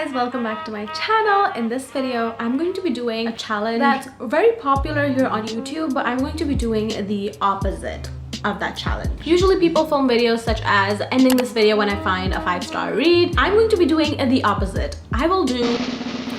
guys, welcome back to my channel. In this video I'm going to be doing a challenge that's very popular here on YouTube, but I'm going to be doing the opposite of that challenge. Usually people film videos such as ending this video when I find a 5-star read. I'm going to be doing the opposite. I will do,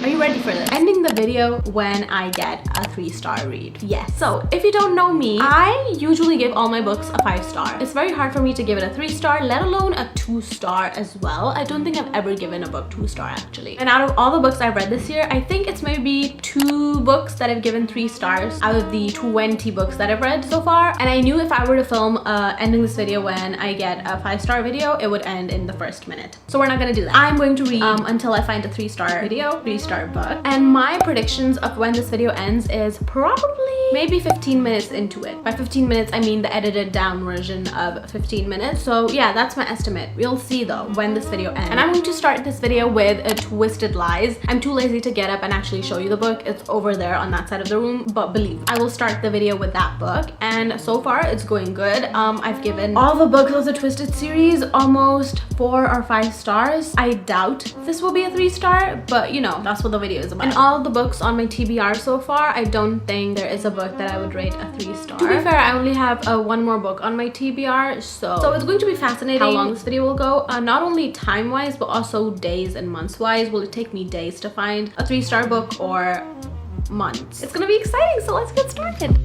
are you ready for this? Ending the video when I get a 3-star read. Yes. So if you don't know me, I usually give all my books a 5-star. It's very hard for me to give it a 3-star, let alone a 2-star as well. I don't think I've ever given a book 2-star actually. And out of all the books I've read this year, I think it's maybe 2 books that I've given 3 stars out of the 20 books that I've read so far. And I knew if I were to film ending this video when I get a 5-star video, it would end in the first minute. So we're not gonna do that. I'm going to read until I find a 3-star video, 3-star book. And my predictions of when this video ends is probably maybe 15 minutes into it. By 15 minutes, I mean the edited down version of 15 minutes. So yeah, that's my estimate. We'll see though when this video ends. And I'm going to start this video with a Twisted Lies. I'm too lazy to get up and actually show you the book. It's over there on that side of the room, but believe me, I will start the video with that book. And so far it's going good. I've given all the books of the Twisted series almost 4 or 5 stars. I doubt this will be a 3-star, but you know, that's what the video is about. And all of the books on my TBR so far, I don't think there is a book that I would rate a 3-star. To be fair, I only have one more book on my TBR, so it's going to be fascinating how long this video will go. Not only time-wise, but also days and months-wise. Will it take me days to find a 3-star book or months? It's gonna be exciting, so let's get started.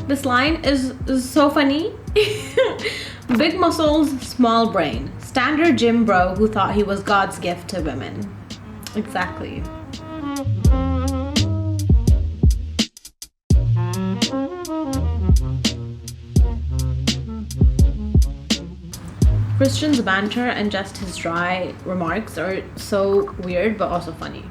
This line is so funny. Big muscles, small brain. Standard gym bro who thought he was God's gift to women. Exactly. Christian's banter and just his dry remarks are so weird but also funny.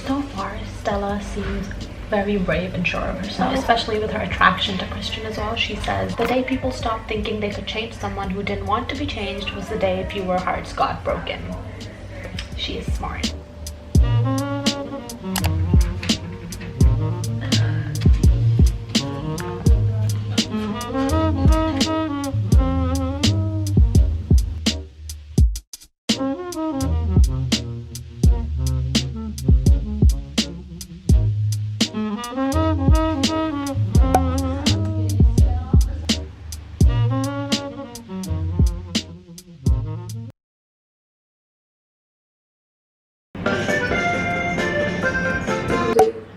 So far, Stella seems very brave and sure of herself, especially with her attraction to Christian as well. She says, the day people stopped thinking they could change someone who didn't want to be changed was the day fewer hearts got broken. She is smart.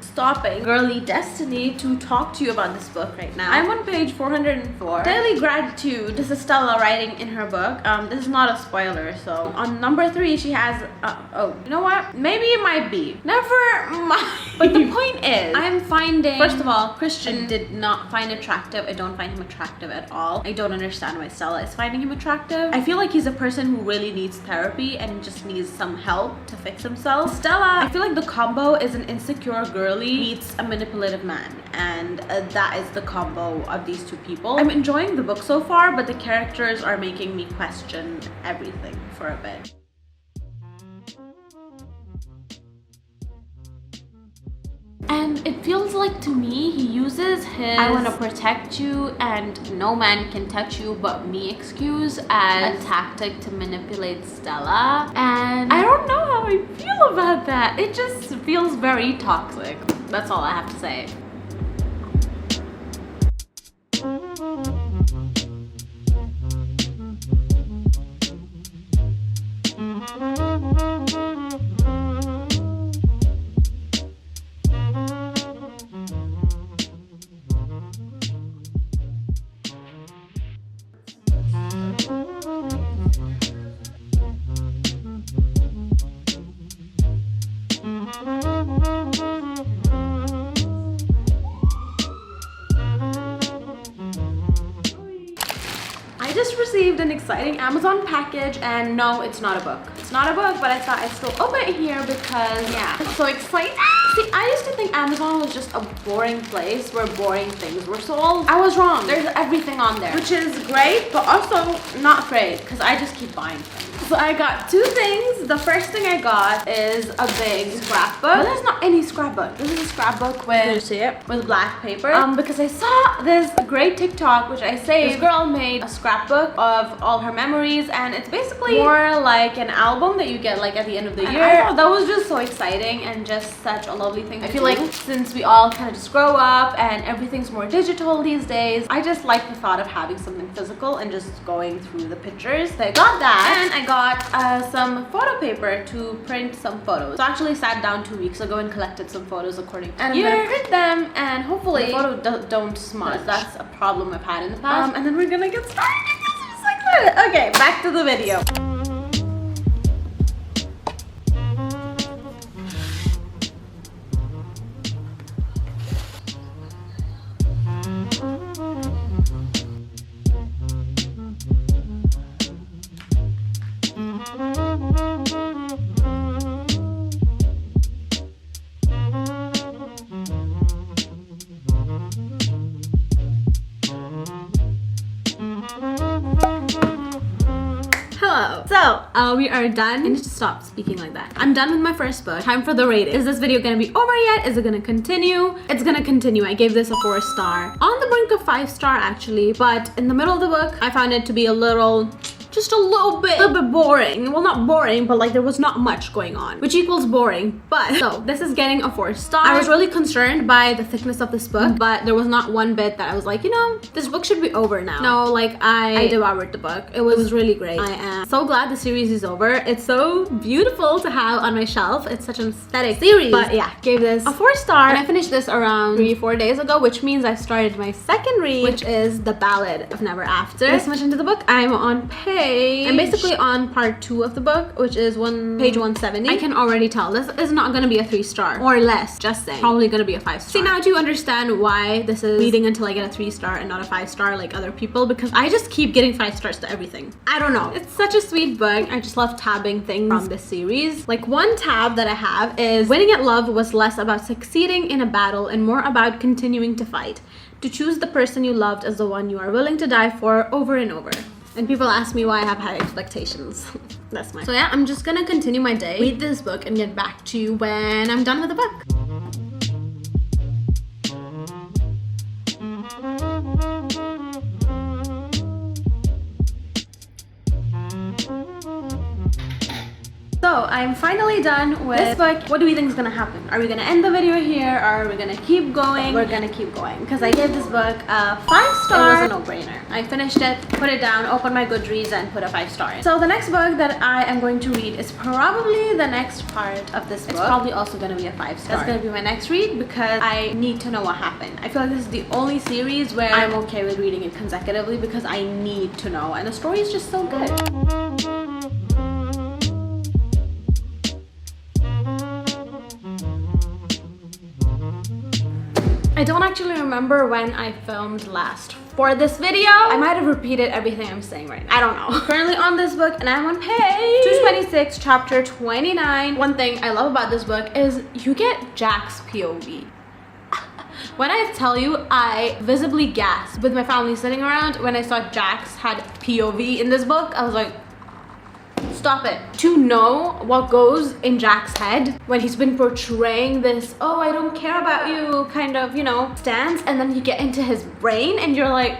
Stopping Girly Destiny to talk to you about this book right now. I'm on page 404. Daily Gratitude. This is Stella writing in her book. This is not a spoiler. So on number 3 she has oh, you know what, maybe it might be, never mind. But the point is, I'm finding, first of all, Christian did not find attractive. I don't find him attractive at all. I don't understand why Stella is finding him attractive. I feel like he's a person who really needs therapy and just needs some help to fix himself. Stella, I feel like the combo is an insecure girly meets a manipulative man, and that is the combo of these 2 people. I'm enjoying the book so far, but the characters are making me question everything for a bit. And it feels like to me he uses his I want to protect you and no man can touch you but me excuse as a tactic to manipulate Stella. And I don't know how I feel about that. It just feels very toxic. That's all I have to say. I just received an exciting Amazon package, and no, it's not a book. It's not a book, but I thought I'd still open it here because, yeah, it's so exciting. See, I used to think Amazon was just a boring place where boring things were sold. I was wrong. There's everything on there, which is great, but also not great because I just keep buying things. So I got two things. The first thing I got is a big scrapbook. But there's not any scrapbook. This is a scrapbook with, you see it, with black paper. Because I saw this great TikTok, which I saved. This girl made a scrapbook of all her memories, and it's basically more like an album that you get like at the end of the year. I thought that was just so exciting and just such a lovely thing. I feel like since we all kind of just grow up and everything's more digital these days, I just like the thought of having something physical and just going through the pictures. So I got that, and I got some photo paper to print some photos. So I actually sat down 2 weeks ago and collected some photos according to year. I'm gonna print them, and hopefully the photos don't smudge. That's a problem I've had in the past. And then we're gonna get started because I'm so excited. Okay, back to the video. So we are done. I need to stop speaking like that. I'm done with my first book. Time for the rating. Is this video gonna be over yet? Is it gonna continue? It's gonna continue. I gave this a 4-star. On the brink of 5-star actually, but in the middle of the book, I found it to be just a little bit boring. Well, not boring, but like there was not much going on, which equals boring. But so this is getting a 4-star. I was really concerned by the thickness of this book, but there was not one bit that I was like, you know, this book should be over now. No, like I devoured the book. It was really great. I am so glad the series is over. It's so beautiful to have on my shelf. It's such an aesthetic series. But yeah, gave this a 4-star, and I finished this around 3-4 days ago, which means I started my second read, which is The Ballad of Never After. This much into the book, I'm on I'm basically on part 2 of the book, which is page 170. I can already tell this is not going to be a 3-star or less, just saying. Probably going to be a 5-star. See, now do you understand why this is leading until I get a 3-star and not a 5-star like other people? Because I just keep getting 5 stars to everything. I don't know. It's such a sweet book. I just love tabbing things from this series. Like one tab that I have is winning at love was less about succeeding in a battle and more about continuing to fight. To choose the person you loved as the one you are willing to die for over and over. And people ask me why I have high expectations. That's mine. So yeah, I'm just gonna continue my day, read this book, and get back to you when I'm done with the book. So I'm finally done with this book. What do we think is gonna happen? Are we gonna end the video here, or are we gonna keep going? We're gonna keep going because I gave this book a 5-star. It was a no-brainer. I finished it, put it down, opened my Goodreads, and put a 5-star in. So the next book that I am going to read is probably the next part of this book. It's probably also gonna be a 5-star. That's gonna be my next read because I need to know what happened. I feel like this is the only series where I'm okay with reading it consecutively because I need to know, and the story is just so good. I don't actually remember when I filmed last for this video. I might have repeated everything I'm saying right now. I don't know. Currently on this book, and I'm on page 226, chapter 29. One thing I love about this book is you get Jack's POV. When I tell you, I visibly gasped with my family sitting around when I saw Jax had POV in this book. I was like, stop it. To know what goes in Jack's head when he's been portraying this, oh, I don't care about you kind of, you know, stance, and then you get into his brain and you're like,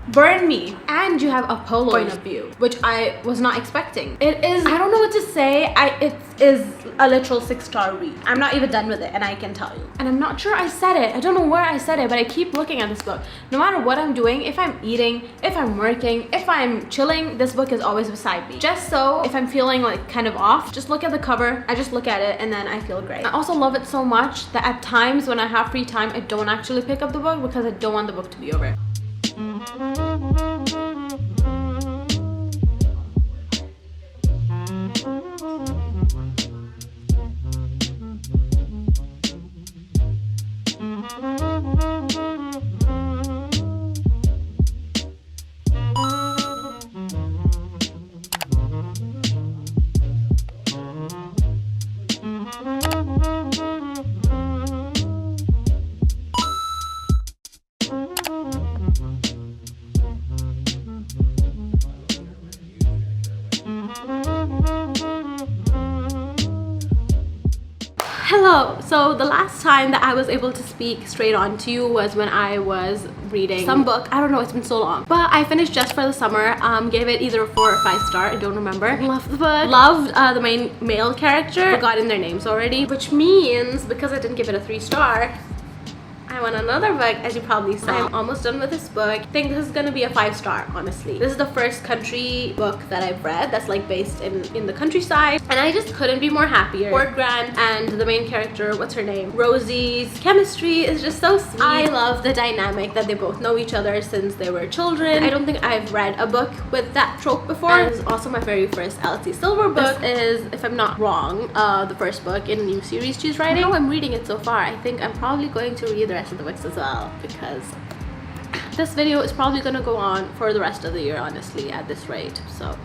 burn me. And you have Apollo's point of view, which I was not expecting. It is, I don't know what to say. It is a literal 6-star read. I'm not even done with it, and I can tell you. And I'm not sure I said it. I don't know where I said it, but I keep looking at this book. No matter what I'm doing, if I'm eating, if I'm working, if I'm chilling, this book is always beside me. Just so if I'm feeling like kind of off, just look at the cover. I just look at it and then I feel great. I also love it so much that at times when I have free time, I don't actually pick up the book because I don't want the book to be over. Hello. So the last time that I was able to speak straight on to you was when I was reading some book. I don't know, it's been so long. But I finished Just for the Summer. Gave it either a 4 or 5 star. I don't remember. Loved the book. Loved the main male character. Forgotten their names already. Which means, because I didn't give it a 3 star, I want another book, as you probably saw. I'm almost done with this book. I think this is gonna be a 5 star, honestly. This is the first country book that I've read that's like based in the countryside, and I just couldn't be more happier. Fort Grant and the main character, what's her name? Rosie's chemistry is just so sweet. I love the dynamic that they both know each other since they were children. I don't think I've read a book with that trope before. And this is also my very first Elsie Silver book. This is, if I'm not wrong, the first book in a new series she's writing. How I'm reading it so far, I think I'm probably going to read the rest of the books as well, because this video is probably gonna go on for the rest of the year, honestly, at this rate. So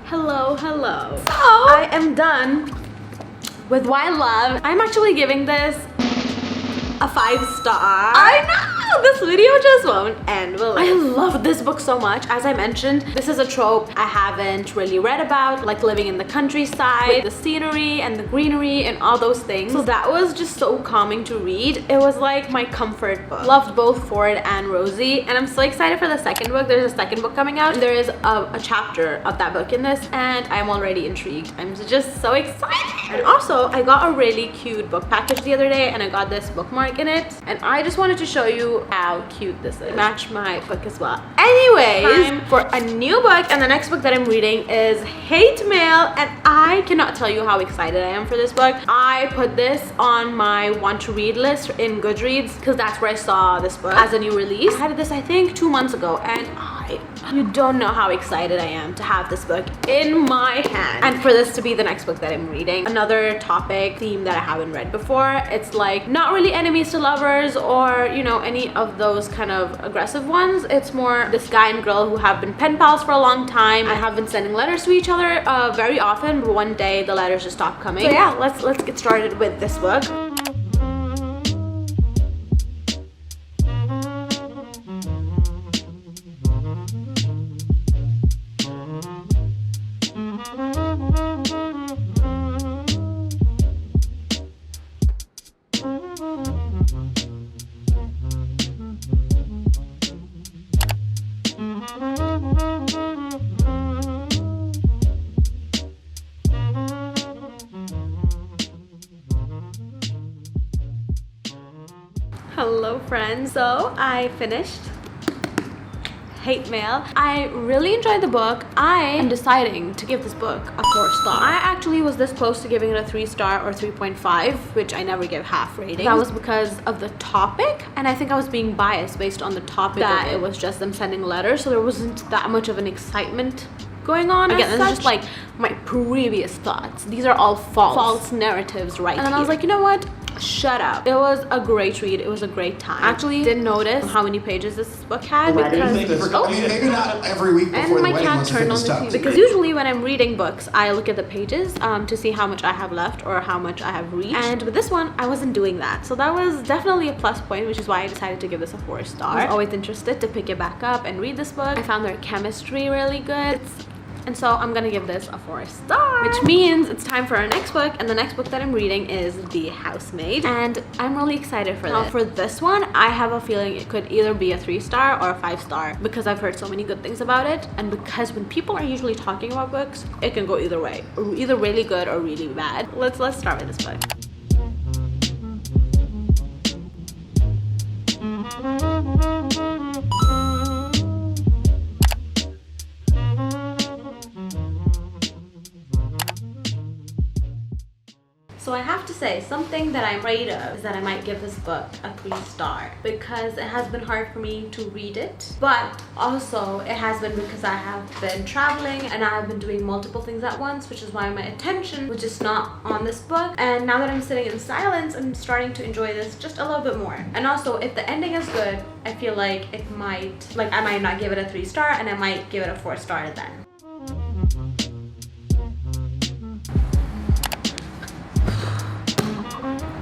hello. So I am done with Why Love. I'm actually giving this a 5 star. I know! This video just won't end, will it? I love this book so much. As I mentioned, this is a trope I haven't really read about, like living in the countryside with the scenery and the greenery and all those things. So that was just so calming to read. It was like my comfort book. Loved both Ford and Rosie, and I'm so excited for the second book. There's a second book coming out, and there is a chapter of that book in this, and I'm already intrigued. I'm just so excited. And also, I got a really cute book package the other day, and I got this bookmark in it, and I just wanted to show you how cute this is. Match my book as well. Anyways, time for a new book, and the next book that I'm reading is Hate Mail, and I cannot tell you how excited I am for this book. I put this on my want to read list in Goodreads because that's where I saw this book as a new release. I had this, I think, 2 months ago, and you don't know how excited I am to have this book in my hand and for this to be the next book that I'm reading. Another topic theme that I haven't read before. It's like not really enemies to lovers or, you know, any of those kind of aggressive ones. It's more this guy and girl who have been pen pals for a long time and have been sending letters to each other very often, but one day the letters just stop coming. So yeah, let's get started with this book. Hello friends, so I finished Hate Mail. I really enjoyed the book. I am deciding to give this book a 4 star. I actually was this close to giving it a 3 star or 3.5, which I never give half ratings. That was because of the topic, and I think I was being biased based on the topic that it was just them sending letters, so there wasn't that much of an excitement going on. Again, this is just like my previous thoughts. These are all false narratives right here. And then I was like, you know what? Shut up. It was a great read. It was a great time. I actually didn't notice how many pages this book had because maybe not every week before and my the cat turned on the TV. Because usually when I'm reading books, I look at the pages to see how much I have left or how much I have reached. And with this one, I wasn't doing that. So that was definitely a plus point, which is why I decided to give this a 4 star. I was always interested to pick it back up and read this book. I found their chemistry really good. And so I'm gonna give this a 4 star, which means it's time for our next book, and the next book that I'm reading is The Housemaid, and I'm really excited for this. Now for this one, I have a feeling it could either be a 3 star or a 5 star because I've heard so many good things about it, and because when people are usually talking about books, it can go either way, either really good or really bad. Let's start with this book. So I have to say, something that I'm afraid of is that I might give this book a 3 star because it has been hard for me to read it, but also it has been because I have been traveling and I have been doing multiple things at once, which is why my attention was just not on this book. And now that I'm sitting in silence, I'm starting to enjoy this just a little bit more. And also, if the ending is good, I feel like I might not give it a 3 star and I might give it a 4 star then.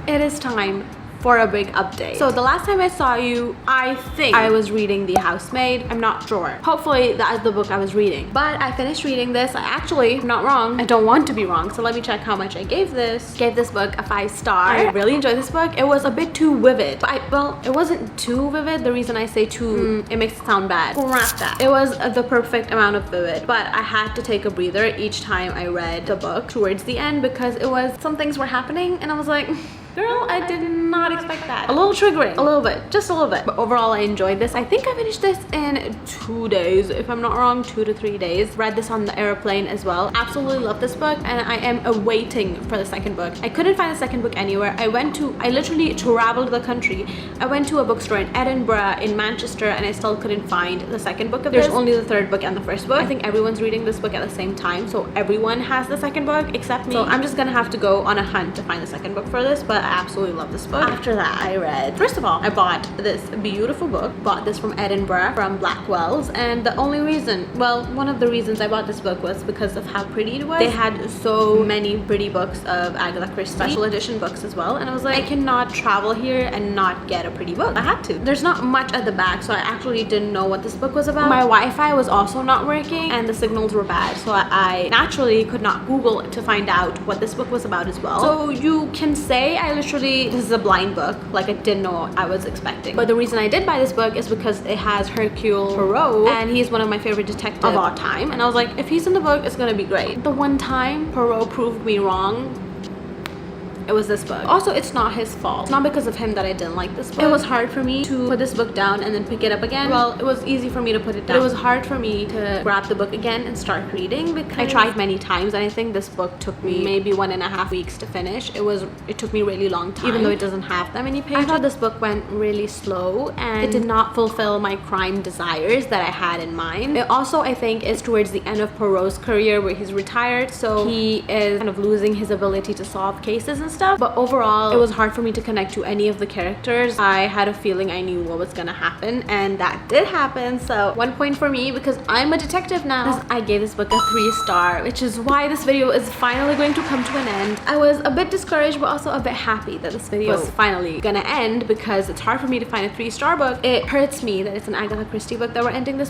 It is time for a big update. So the last time I saw you, I think I was reading The Housemaid. I'm not sure. Hopefully that is the book I was reading. But I finished reading this. I actually, I'm not wrong. I don't want to be wrong. So let me check how much I gave this. Gave this book a 5-star. I really enjoyed this book. It was a bit too vivid. But well, it wasn't too vivid. The reason I say too, it makes it sound bad. Scrap that. It was the perfect amount of vivid. But I had to take a breather each time I read the book towards the end because it was, some things were happening and I was like, girl, I did not expect that. A little triggering, a little bit, just a little bit. But overall, I enjoyed this. I think I finished this in 2 days, if I'm not wrong, 2 to 3 days. Read this on the airplane as well. Absolutely love this book and I am awaiting for the second book. I couldn't find the second book anywhere. I literally traveled the country. I went to a bookstore in Edinburgh, in Manchester, and I still couldn't find the second book of this. There's only the third book and the first book. I think everyone's reading this book at the same time, so everyone has the second book except me. So I'm just gonna have to go on a hunt to find the second book for this, but I absolutely love this book. After that, I read, first of all, I bought this beautiful book. Bought this from Edinburgh, from Blackwell's, and the only reason, well, one of the reasons I bought this book was because of how pretty it was. They had so many pretty books of Agatha Christie, special edition books as well, and I was like, I cannot travel here and not get a pretty book. I had to. There's not much at the back, so I actually didn't know what this book was about. My Wi-Fi was also not working and the signals were bad, so I naturally could not Google to find out what this book was about as well. So you can say I literally, this is a blind book, like I didn't know what I was expecting. But the reason I did buy this book is because it has Hercule Poirot and he's one of my favorite detectives of all time, and I was like, if he's in the book, it's gonna be great. The one time Poirot proved me wrong, it was this book. Also, it's not his fault. It's not because of him that I didn't like this book. It was hard for me to put this book down and then pick it up again. Well, it was easy for me to put it down. But it was hard for me to grab the book again and start reading because I tried many times and I think this book took me maybe 1.5 weeks to finish. It took me a really long time, even though it doesn't have that many pages. I thought this book went really slow and it did not fulfill my crime desires that I had in mind. It also, I think, is towards the end of Poirot's career where he's retired, so he is kind of losing his ability to solve cases and stuff. But overall, it was hard for me to connect to any of the characters. I had a feeling I knew what was gonna happen, and that did happen. So 1 point for me because I'm a detective now. I gave this book a 3-star, which is why this video is finally going to come to an end. I was a bit discouraged but also a bit happy that this video was finally gonna end because it's hard for me to find a 3-star book. It hurts me that it's an Agatha Christie book that we're ending this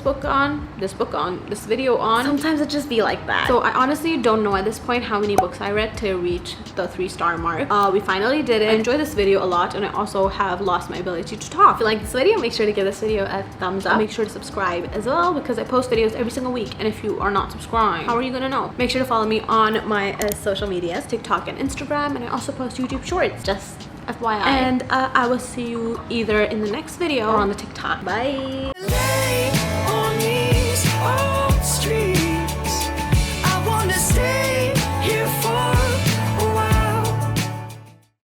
video on. Sometimes it just be like that. So I honestly don't know at this point how many books I read to reach the 3-star mark. We finally did it. I enjoyed this video a lot and I also have lost my ability to talk. If you like this video, make sure to give this video a thumbs up. Make sure to subscribe as well because I post videos every single week, and if you are not subscribed, how are you gonna know? Make sure to follow me on my social medias, TikTok and Instagram, and I also post YouTube shorts, just FYI. And I will see you either in the next video or on the TikTok. Bye!